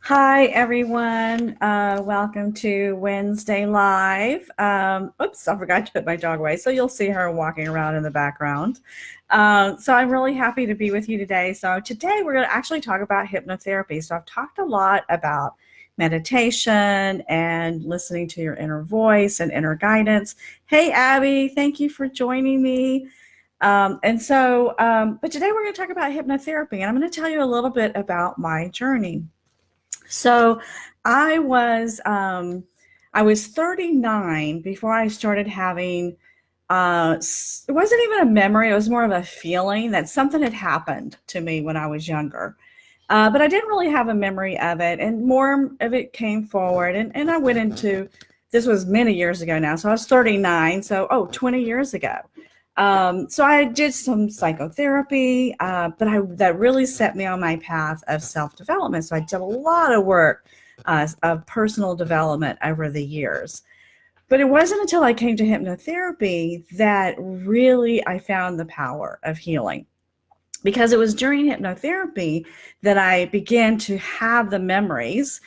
Hi, everyone. Welcome to Wednesday Live. Oops, I forgot to put my dog away, so you'll see her walking around in the background. So I'm really happy to be with you today. So today we're going to actually talk about hypnotherapy. So I've talked a lot about meditation and listening to your inner voice and inner guidance. Hey, Abby, thank you for joining me. But today we're going to talk about hypnotherapy, and I'm going to tell you a little bit about my journey. So I was um, I was 39 before I started having it wasn't even a memory, it was more of a feeling that something had happened to me when I was younger. But I didn't really have a memory of it, and more of it came forward. And I went into this was many years ago now. So I was 39, so 20 years ago. So I did some psychotherapy, that really set me on my path of self-development. So I did a lot of work of personal development over the years. But it wasn't until I came to hypnotherapy that really I found the power of healing. Because it was during hypnotherapy that I began to have the memories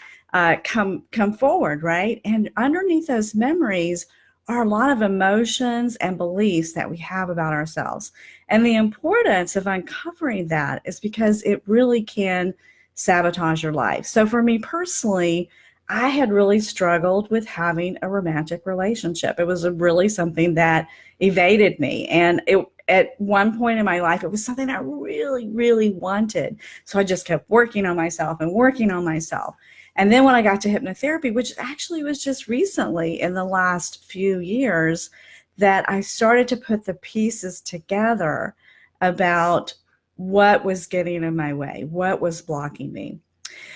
come forward, right? And underneath those memories are a lot of emotions and beliefs that we have about ourselves. And the importance of uncovering that is because it really can sabotage your life. So for me personally, I had really struggled with having a romantic relationship. It was really something that evaded me. And at one point in my life, it was something I really, really wanted. So I just kept working on myself and working on myself. And then when I got to hypnotherapy, which actually was just recently in the last few years, that I started to put the pieces together about what was getting in my way, what was blocking me.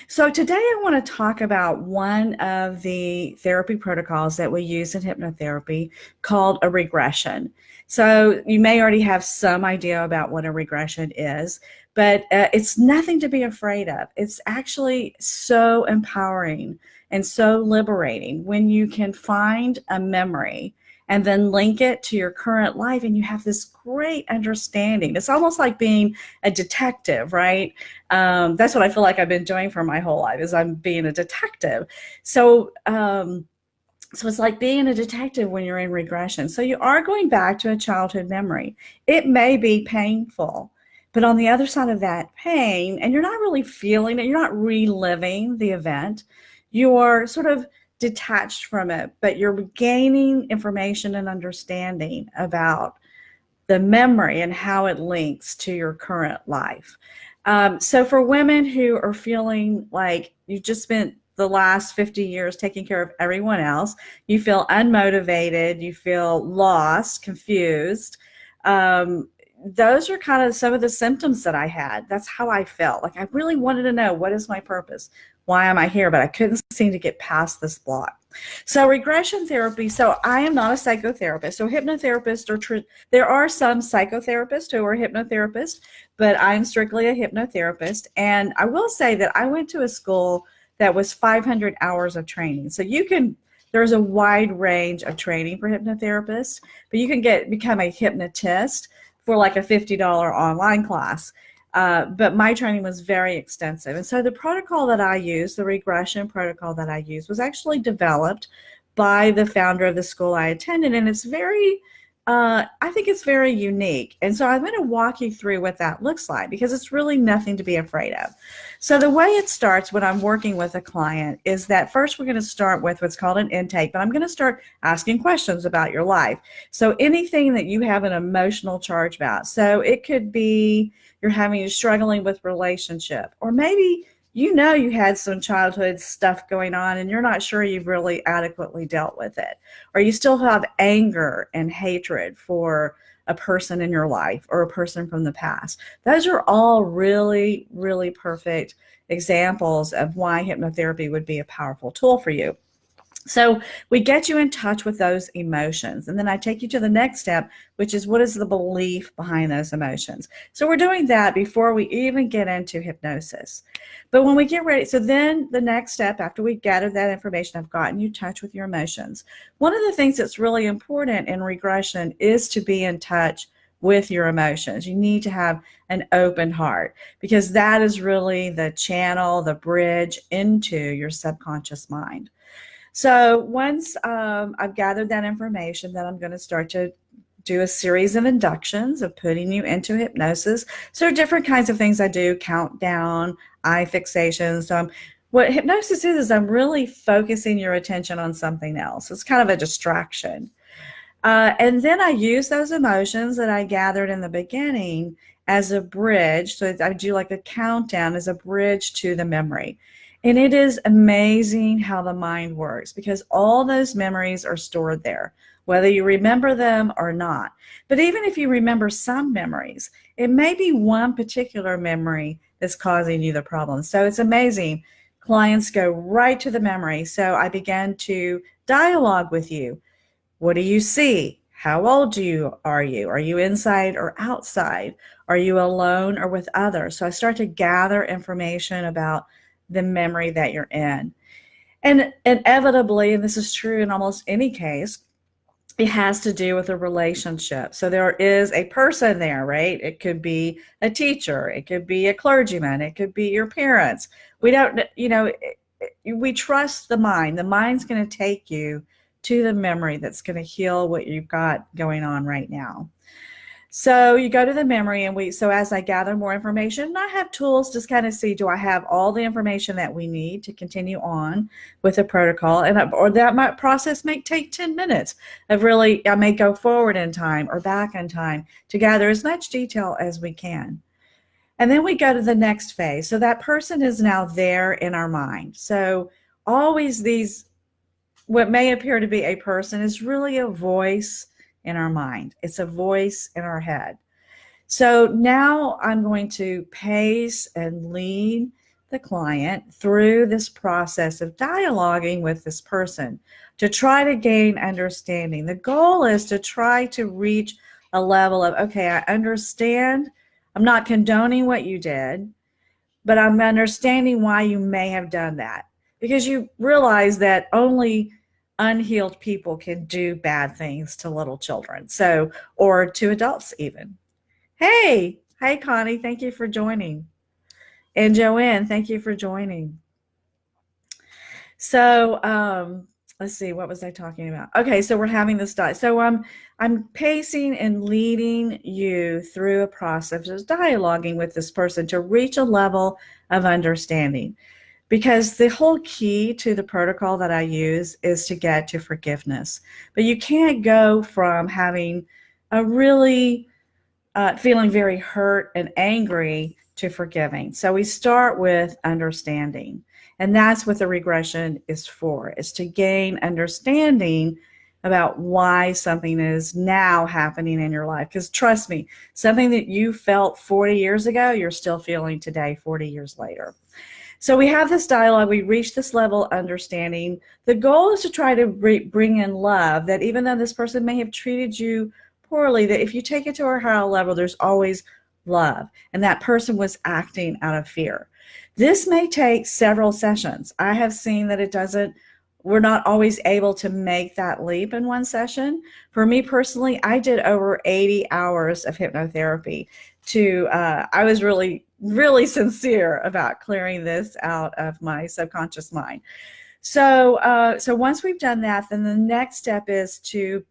So today I want to talk about one of the therapy protocols that we use in hypnotherapy called a regression. So you may already have some idea about what a regression is, but it's nothing to be afraid of. It's actually so empowering and so liberating when you can find a memory and then link it to your current life and you have this great understanding. It's almost like being a detective, right? That's what I feel like I've been doing for my whole life is I'm being a detective. So it's like being a detective when you're in regression. So you are going back to a childhood memory. It may be painful, but on the other side of that pain, and you're not really feeling it, you're not reliving the event, you're sort of detached from it, but you're gaining information and understanding about the memory and how it links to your current life. So for women who are feeling like you've just spent the last 50 years taking care of everyone else, you feel unmotivated, you feel lost, confused. Those are kind of some of the symptoms that I had. That's how I felt. Like I really wanted to know, what is my purpose? Why am I here? But I couldn't seem to get past this block. So regression therapy. So I am not a psychotherapist. So hypnotherapists there are some psychotherapists who are hypnotherapists, but I'm strictly a hypnotherapist. And I will say that I went to a school that was 500 hours of training. So there's a wide range of training for hypnotherapists, but you can become a hypnotist for like a $50 online class. But my training was very extensive. And so the protocol that I use, the regression protocol that I use, was actually developed by the founder of the school I attended. And I think it's very unique. And so I'm going to walk you through what that looks like because it's really nothing to be afraid of. So the way it starts when I'm working with a client is that first we're going to start with what's called an intake, but I'm going to start asking questions about your life. So anything that you have an emotional charge about. So it could be you're struggling with relationship, or maybe you had some childhood stuff going on and you're not sure you've really adequately dealt with it, or you still have anger and hatred for a person in your life or a person from the past. Those are all really, really perfect examples of why hypnotherapy would be a powerful tool for you. So we get you in touch with those emotions. And then I take you to the next step, which is what is the belief behind those emotions. So we're doing that before we even get into hypnosis. But when we get ready, so then the next step after we gather that information, I've gotten you in touch with your emotions. One of the things that's really important in regression is to be in touch with your emotions. You need to have an open heart, because that is really the channel, the bridge into your subconscious mind. So once I've gathered that information, then I'm going to start to do a series of inductions of putting you into hypnosis. So there are different kinds of things I do: countdown, eye fixation. So what hypnosis is I'm really focusing your attention on something else. It's kind of a distraction. And then I use those emotions that I gathered in the beginning as a bridge. So I do like a countdown as a bridge to the memory. And it is amazing how the mind works, because all those memories are stored there, whether you remember them or not. But even if you remember some memories, it may be one particular memory that's causing you the problem. So it's amazing. Clients go right to the memory. So I began to dialogue with you. What do you see? How old are you? Are you inside or outside? Are you alone or with others? So I start to gather information about the memory that you're in. And inevitably, and this is true in almost any case, it has to do with a relationship. So there is a person there, right? It could be a teacher. It could be a clergyman. It could be your parents. We don't, we trust the mind. The mind's going to take you to the memory that's going to heal what you've got going on right now. So you go to the memory, and so as I gather more information, I have tools to kind of see, do I have all the information that we need to continue on with the protocol? Or that process may take 10 minutes of really, I may go forward in time or back in time to gather as much detail as we can. And then we go to the next phase. So that person is now there in our mind. So always what may appear to be a person is really a voice in our mind. It's a voice in our head. So now I'm going to pace and lead the client through this process of dialoguing with this person to try to gain understanding. The goal is to try to reach a level of, okay, I understand. I'm not condoning what you did, but I'm understanding why you may have done that, because you realize that only unhealed people can do bad things to little children, or to adults even. Hey, Connie, thank you for joining. And Joanne, thank you for joining. So let's see, what was I talking about? Okay, so we're having this so I'm pacing and leading you through a process of dialoguing with this person to reach a level of understanding. Because the whole key to the protocol that I use is to get to forgiveness. But you can't go from having a really feeling very hurt and angry to forgiving. So we start with understanding. And that's what the regression is for, is to gain understanding about why something is now happening in your life. Because trust me, something that you felt 40 years ago, you're still feeling today, 40 years later. So we have this dialogue, we reach this level of understanding. The goal is to try to bring in love, that even though this person may have treated you poorly, that if you take it to a higher level, there's always love. And that person was acting out of fear. This may take several sessions. I have seen that we're not always able to make that leap in one session. For me personally, I did over 80 hours of hypnotherapy I was really, really sincere about clearing this out of my subconscious mind. So once we've done that, then the next step is to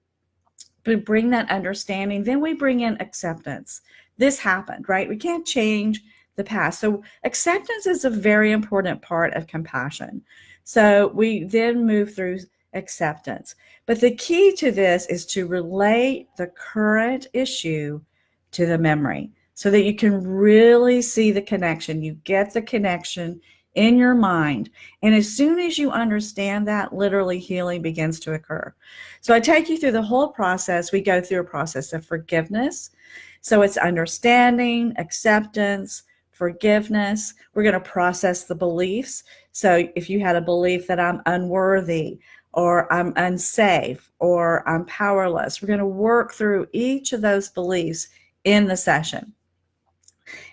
bring that understanding. Then we bring in acceptance. This happened, right? We can't change the past. So acceptance is a very important part of compassion. So we then move through acceptance. But the key to this is to relate the current issue to the memory, so that you can really see the connection. You get the connection in your mind. And as soon as you understand that, literally healing begins to occur. So I take you through the whole process. We go through a process of forgiveness. So it's understanding, acceptance, forgiveness. We're going to process the beliefs. So if you had a belief that I'm unworthy, or I'm unsafe, or I'm powerless, we're going to work through each of those beliefs in the session.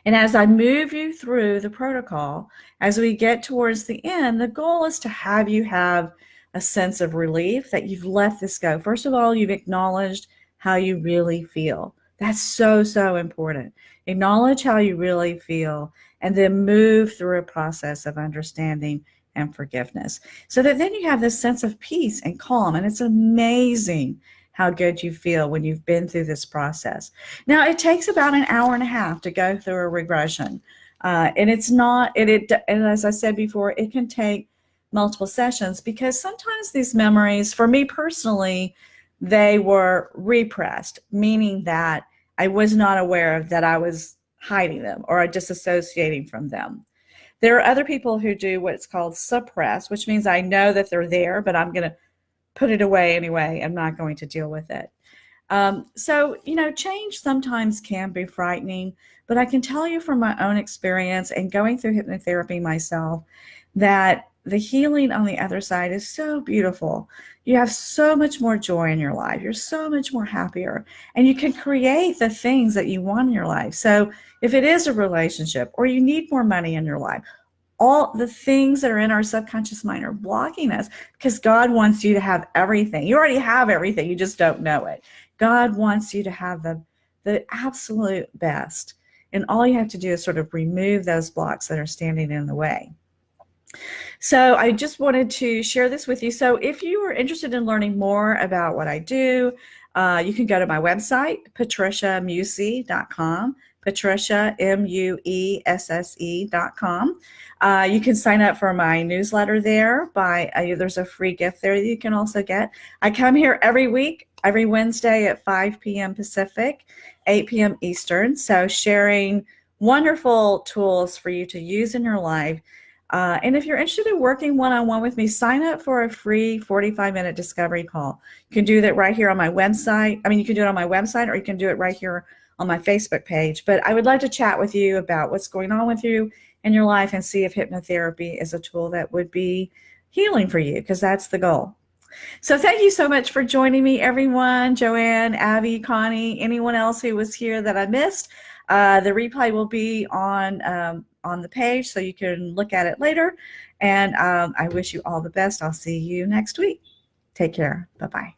And as I move you through the protocol, as we get towards the end, the goal is to have you have a sense of relief that you've let this go. First of all, you've acknowledged how you really feel, That's so, so important. Acknowledge how you really feel and then move through a process of understanding and forgiveness so that then you have this sense of peace and calm. And it's amazing how good you feel when you've been through this process. Now, it takes about an hour and a half to go through a regression. And it's not, and as I said before, it can take multiple sessions because sometimes these memories, for me personally, they were repressed, meaning that I was not aware of that I was hiding them or disassociating from them. There are other people who do what's called suppress, which means I know that they're there, but I'm going to put it away anyway. I'm not going to deal with it. So, change sometimes can be frightening, but I can tell you from my own experience and going through hypnotherapy myself that the healing on the other side is so beautiful. You have so much more joy in your life. You're so much more happier, and you can create the things that you want in your life. So if it is a relationship or you need more money in your life, all the things that are in our subconscious mind are blocking us because God wants you to have everything. You already have everything. You just don't know it. God wants you to have the absolute best. And all you have to do is sort of remove those blocks that are standing in the way. So I just wanted to share this with you. So if you are interested in learning more about what I do, you can go to my website, patriciamuesse.com, Patricia, MUESSE.com. You can sign up for my newsletter there there's a free gift there that you can also get. I come here every week, every Wednesday at 5 p.m. Pacific, 8 p.m. Eastern. So sharing wonderful tools for you to use in your life. And if you're interested in working one-on-one with me, sign up for a free 45-minute discovery call. You can do that right here on my website. You can do it on my website, or you can do it right here on my Facebook page. But I would like to chat with you about what's going on with you in your life and see if hypnotherapy is a tool that would be healing for you, because that's the goal. So thank you so much for joining me, everyone. Joanne, Abby, Connie, anyone else who was here that I missed. The replay will be on the page, so you can look at it later. And I wish you all the best. I'll see you next week. Take care. Bye-bye.